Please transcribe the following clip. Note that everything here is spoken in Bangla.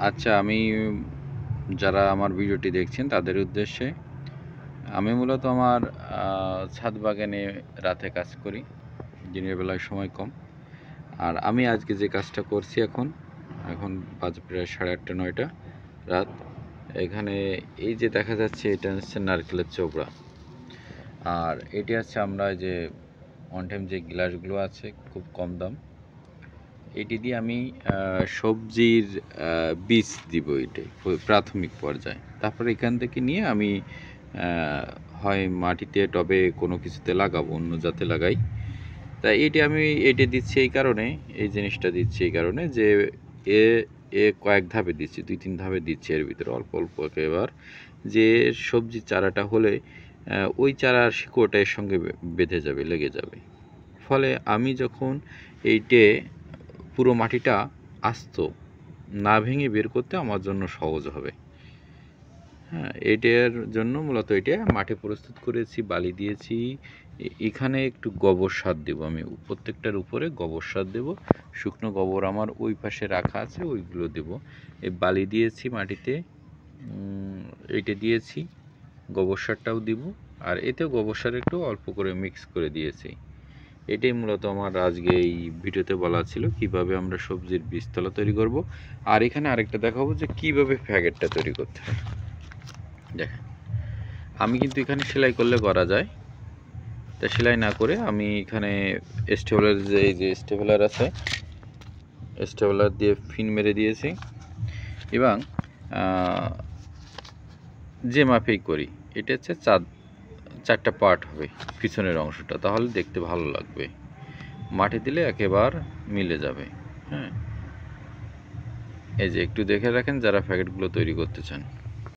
আচ্ছা, আমি যারা আমার ভিডিওটি দেখছেন তাদের উদ্দেশ্যে আমি মূলত আমার ছাদ বাগানে রাতে কাজ করি, দিনের বেলায় সময় কম। আর আমি আজকে যে কাজটা করছি এখন বাজে প্রায় 8:30-9টা রাত। এখানে এই যে দেখা যাচ্ছে এটা হচ্ছে নারকেলের চোবড়া, আর এটি হচ্ছে আমরা যে অন টাইম যে গ্লাসগুলো আছে খুব কম দাম, এটি দিয়ে আমি সবজির বীজ দিব, এটাই প্রাথমিক পর্যায়ে। তারপরে এখান থেকে নিয়ে আমি হয় মাটিতে টবে কোনো কিছুতে লাগাবো, অন্য জাতে লাগাই। তাই এটি দিচ্ছি এই কারণে, এই জিনিসটা দিচ্ছি এই কারণে যে এ এ কয়েক ধাপে দিচ্ছি, 2-3 ধাপে দিচ্ছি। এর ভিতরে অল্প অল্প এবার যে সবজির চারাটা হলে ওই চারার শিকড়টা এর সঙ্গে বেঁধে যাবে, লেগে যাবে। ফলে আমি যখন এইটে পুরো মাটিটা আস্ত না ভেঙে বের করতে আমার জন্য সহজ হবে। হ্যাঁ, এটার জন্য মূলত এটা মাটি প্রস্তুত করেছি, বালি দিয়েছি। এখানে একটু গোবর সার দেবো, আমি প্রত্যেকটার উপরে গোবর সার দেবো। শুকনো গোবর আমার ওই পাশে রাখা আছে, ওইগুলো দেব। এই বালি দিয়েছি মাটিতে, এইটা দিয়েছি, গোবর সারটাও দিব। আর এতেও গোবর সার একটু অল্প করে মিক্স করে দিয়েছি। এটাই মূলত আমার আজকে এই ভিডিওতে বলা ছিল, কিভাবে আমরা সবজির বীজতলা তৈরি করব। আর এখানে আরেকটা দেখাবো যে কিভাবে প্যাকেটটা তৈরি করতে হয়। দেখেন, আমি কিন্তু এখানে সেলাই করলে করা যায়, তা সেলাই না করে আমি এখানে স্টেপলার, এই যে স্টেপলার আছে, স্টেপলার দিয়ে ফিন মেরে দিয়েছি। এবং যে মাপেই করি, এটা হচ্ছে 4টা পার্ট হবে পিছনের অংশটা, তাহলে দেখতে ভালো লাগবে। মাটি দিলে একেবারে মিলে যাবে। হ্যাঁ, এই যে একটু দেখে রাখেন যারা প্যাকেটগুলো তৈরি করতে চান।